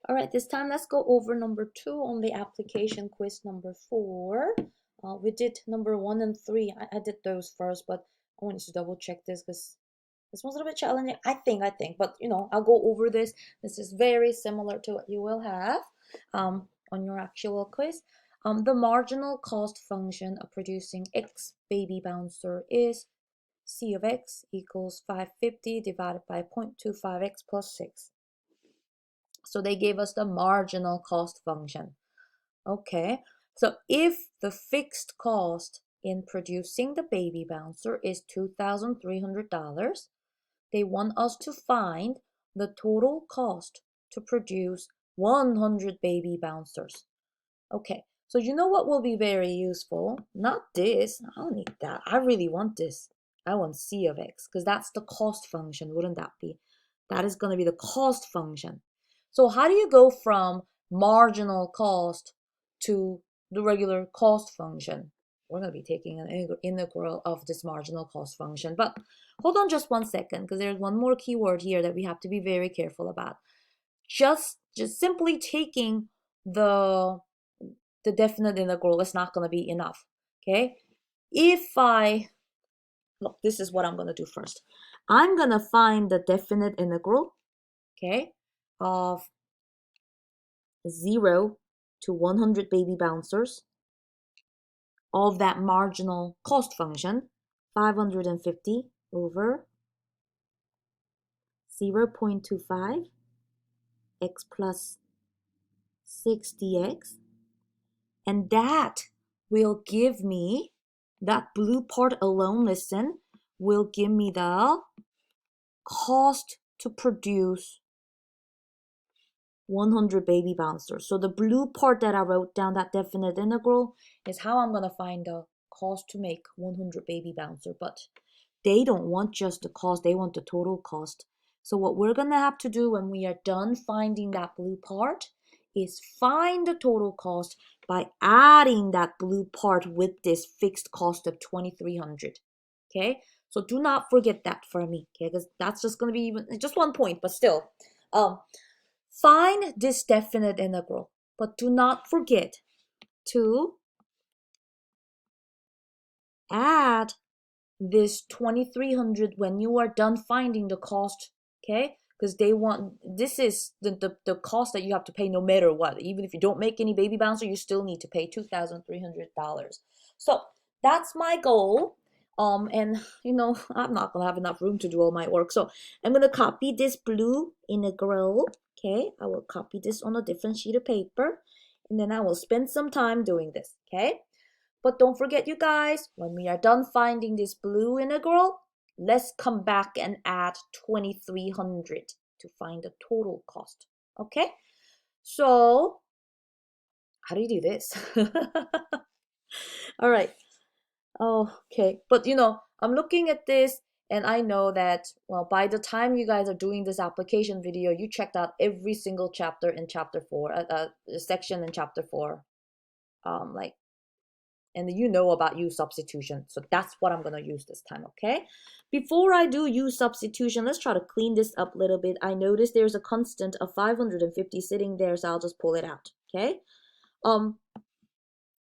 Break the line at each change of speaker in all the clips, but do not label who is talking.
All right, this time let's go over number 2 on the application quiz number 4. We did number 1 and 3. I did those first, but I wanted to double check this because this one's a little bit challenging. I think, but I'll go over this. This is very similar to what you will have on your actual quiz. The marginal cost function of producing X baby bouncer is C of X equals 550 divided by 0.25X plus 6. So they gave us the marginal cost function. Okay, so if the fixed cost in producing the baby bouncer is $2,300, they want us to find the total cost to produce 100 baby bouncers. Okay, so you know what will be very useful? Not this. I don't need that. I really want this. I want C of X because that's the cost function, wouldn't that be? That is going to be the cost function. So how do you go from marginal cost to the regular cost function? We're going to be taking an integral of this marginal cost function. But hold on just 1 second because there's one more keyword here that we have to be very careful about. Just simply taking the definite integral is not going to be enough. Okay, look, this is what I'm going to do first. I'm going to find the definite integral, okay, of 0 to 100 baby bouncers of that marginal cost function, 550 over 0.25 x plus 6 dx, and that will give me, that blue part alone, listen, will give me the cost to produce 100 baby bouncers. So the blue part that I wrote down, that definite integral, is how I'm going to find the cost to make 100 baby bouncer. But they don't want just the cost, they want the total cost. So what we're going to have to do when we are done finding that blue part is find the total cost by adding that blue part with this fixed cost of 2,300. Okay, so do not forget that for me, okay, because that's just going to be even just 1 point, but still. Find this definite integral, but do not forget to add this 2,300 when you are done finding the cost, okay? Because they want, this is the cost that you have to pay no matter what. Even if you don't make any baby bouncer, you still need to pay $2,300. So that's my goal. And I'm not gonna have enough room to do all my work. So I'm gonna copy this blue integral. Okay, I will copy this on a different sheet of paper, and then I will spend some time doing this. Okay. But don't forget, you guys, when we are done finding this blue integral, let's come back and add 2,300 to find the total cost. Okay? So, how do you do this? All right. Okay. But I'm looking at this and I know that, well, by the time you guys are doing this application video, you checked out every single chapter in chapter 4, section in chapter 4. And you know about U substitution. So that's what I'm going to use this time, okay? Before I do U substitution, let's try to clean this up a little bit. I noticed there's a constant of 550 sitting there, so I'll just pull it out, okay? I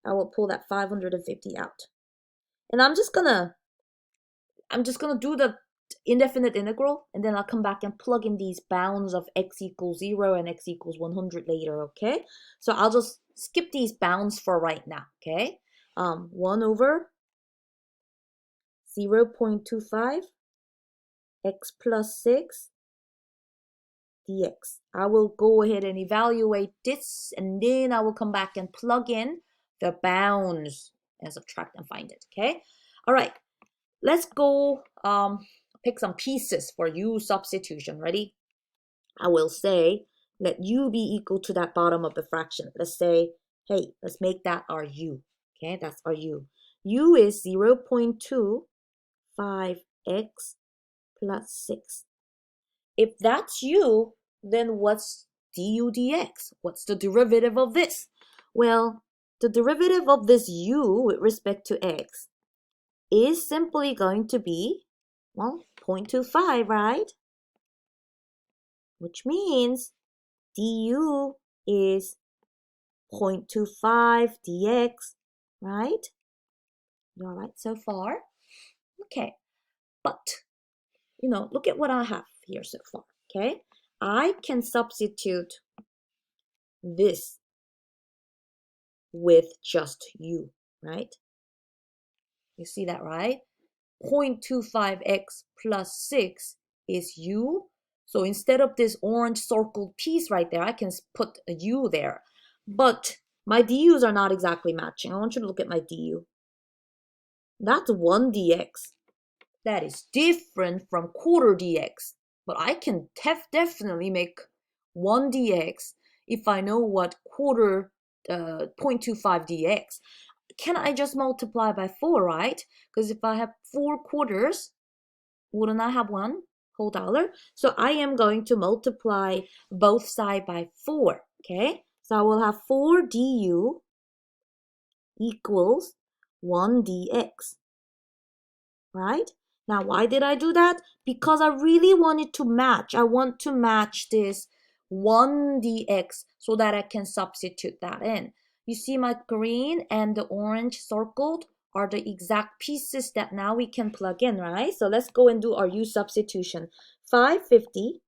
will pull that 550 out. And I'm just gonna do the indefinite integral, and then I'll come back and plug in these bounds of x equals 0 and x equals 100 later, okay? So I'll just skip these bounds for right now, okay? 1 over 0.25 x plus 6 dx. I will go ahead and evaluate this, and then I will come back and plug in the bounds and subtract and find it, okay? All right, let's go pick some pieces for U substitution. Ready? I will say, let U be equal to that bottom of the fraction. Let's say, hey, let's make that our U, okay? That's our U. U is 0.25x plus 6. If that's U, then what's du dx? What's the derivative of this? Well, the derivative of this U with respect to x is simply going to be, well, 0.25, right? Which means du is 0.25 dx, right? You all right so far? Okay, but, look at what I have here so far, okay? I can substitute this with just u, right? You see that, right? 0.25x plus 6 is u. So instead of this orange circled piece right there, I can put a u there. But my du's are not exactly matching. I want you to look at my du. That's 1 dx. That is different from quarter dx. But I can definitely make 1 dx if I know what quarter 0.25 dx. Can I just multiply by 4, right? Because if I have 4 quarters, wouldn't I have 1 whole dollar? So I am going to multiply both sides by 4, okay? So I will have 4 du equals 1 dx, right? Now, why did I do that? Because I really wanted to match. I want to match this 1 dx so that I can substitute that in. You see my green and the orange circled are the exact pieces that now we can plug in, right? So let's go and do our u substitution. 550.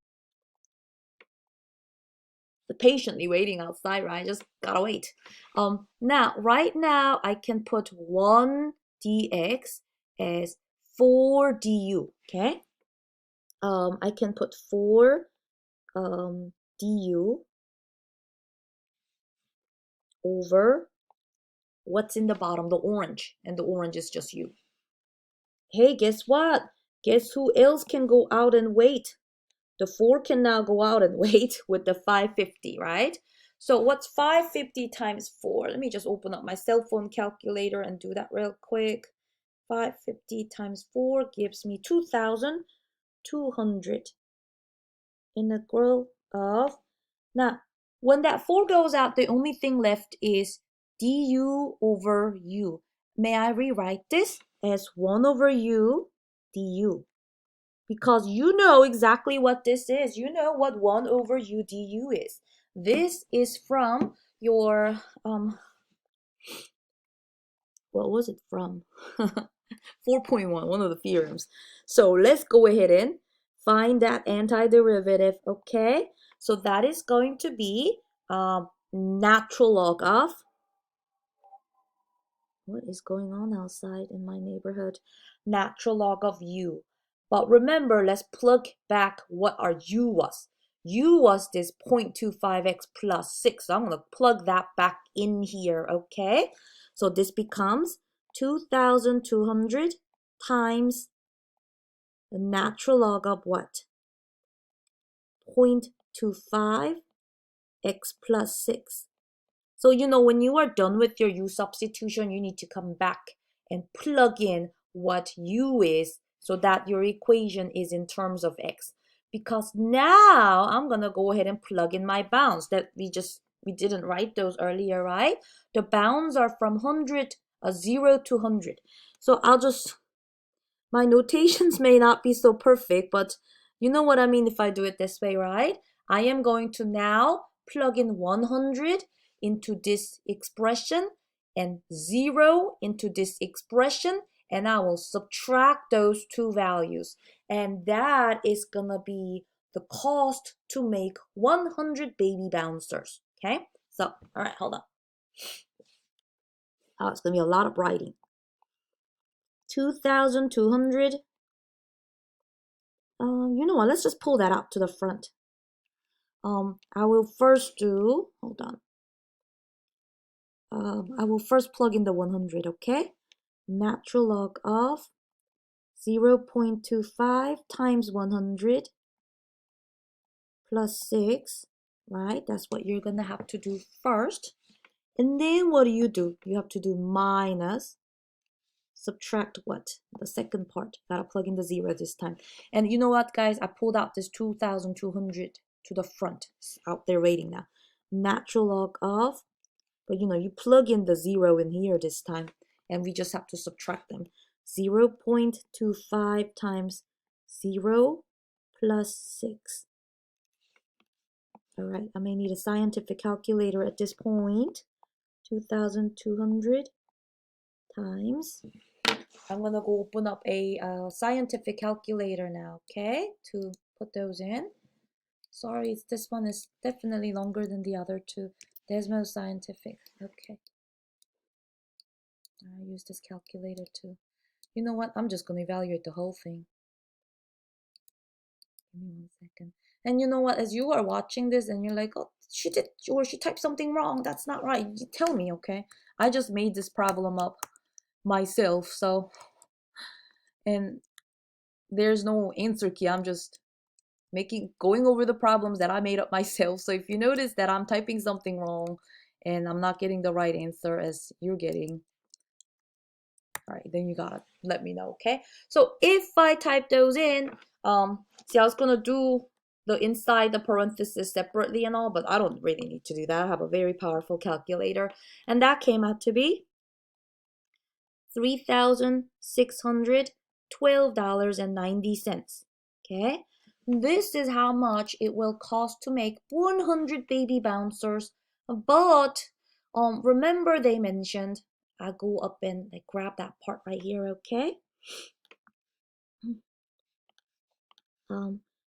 The patiently waiting outside, right? Just gotta wait. Right now, I can put 1 dx as 4 du, okay? I can put 4 du over what's in the bottom, the orange, and the orange is just u. Hey, guess what? Guess who else can go out and wait? The 4 can now go out and wait with the 550, right? So what's 550 times 4? Let me just open up my cell phone calculator and do that real quick. 550 times 4 gives me 2,200 integral of. Now, when that 4 goes out, the only thing left is du over u. May I rewrite this as 1 over u du? Because you know exactly what this is. You know what 1 over u du is. This is from your, what was it from? 4.1, one of the theorems. So let's go ahead and find that antiderivative, okay? So that is going to be natural log of, what is going on outside in my neighborhood? Natural log of u. But remember, let's plug back what our u was. U was this 0.25x plus 6. So I'm going to plug that back in here, okay? So this becomes 2,200 times the natural log of what? 0.25x plus 6. So, when you are done with your u substitution, you need to come back and plug in what u is so that your equation is in terms of x. Because now I'm going to go ahead and plug in my bounds that we didn't write those earlier, right? The bounds are from 0 to 100. So my notations may not be so perfect, but you know what I mean if I do it this way, right? I am going to now plug in 100 into this expression and 0 into this expression, and I will subtract those two values. And that is going to be the cost to make 100 baby bouncers, okay? So, all right, hold on. Oh, it's going to be a lot of writing. 2,200. You know what? Let's just pull that out to the front. I will first do, hold on. I will first plug in the 100, okay? Natural log of 0.25 times 100 plus 6, right? That's what you're going to have to do first. And then what do? You have to do minus, subtract what? The second part. Gotta plug in the 0 this time. And you know what, guys? I pulled out this 2,200 to the front. It's out there waiting now. Natural log of, but you plug in the 0 in here this time, and we just have to subtract them. 0.25 times 0 plus 6. All right, I may need a scientific calculator at this point. 2,200 times. I'm going to go open up a scientific calculator now, okay, to put those in. Sorry, this one is definitely longer than the other two. Desmo Scientific, okay. I use this calculator too. You know what? I'm just going to evaluate the whole thing. Give me 1 second. And you know what? As you are watching this and you're like, oh, she did, or she typed something wrong. That's not right. You tell me, okay? I just made this problem up myself, so. And there's no answer key. I'm just going over the problems that I made up myself. So if you notice that I'm typing something wrong and I'm not getting the right answer as you're getting, all right, then you gotta let me know, okay? So if I type those in, see, I was gonna do the inside the parenthesis separately and all, but I don't really need to do that. I have a very powerful calculator, and that came out to be $3,612.90. Okay, this is how much it will cost to make 100 baby bouncers. But remember they mentioned, I go up and like grab that part right here, okay?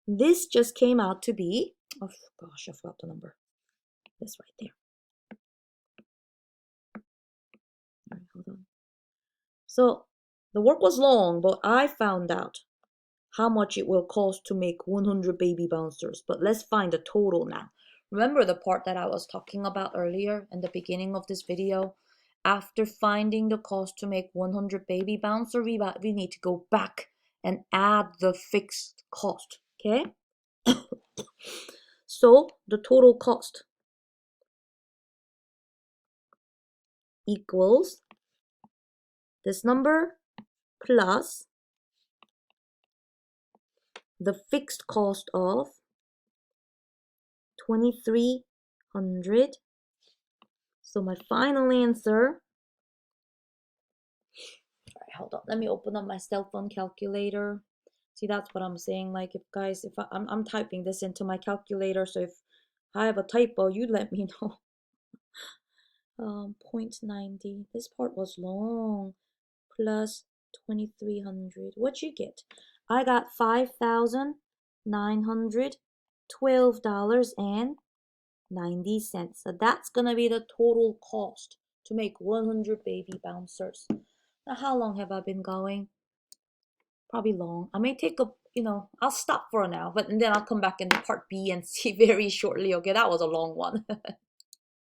This just came out to be, oh gosh, I forgot the number. This right there. All right, hold on. So the work was long, but I found out how much it will cost to make 100 baby bouncers. But let's find the total now. Remember the part that I was talking about earlier in the beginning of this video? After finding the cost to make 100 baby bouncer, we need to go back and add the fixed cost, okay? So the total cost equals this number plus the fixed cost of 2,300. So my final answer, all right, hold on, let me open up my cell phone calculator. See, that's what I'm saying. Like, if guys, if I'm typing this into my calculator, so if I have a typo, you let me know. 0.90. This part was long. Plus 2,300. What'd you get? I got $5,912.90. So that's gonna be the total cost to make 100 baby bouncers. Now, how long have I been going? Probably long. I may take a, I'll stop for now, but then I'll come back in part B and see very shortly. Okay, that was a long one.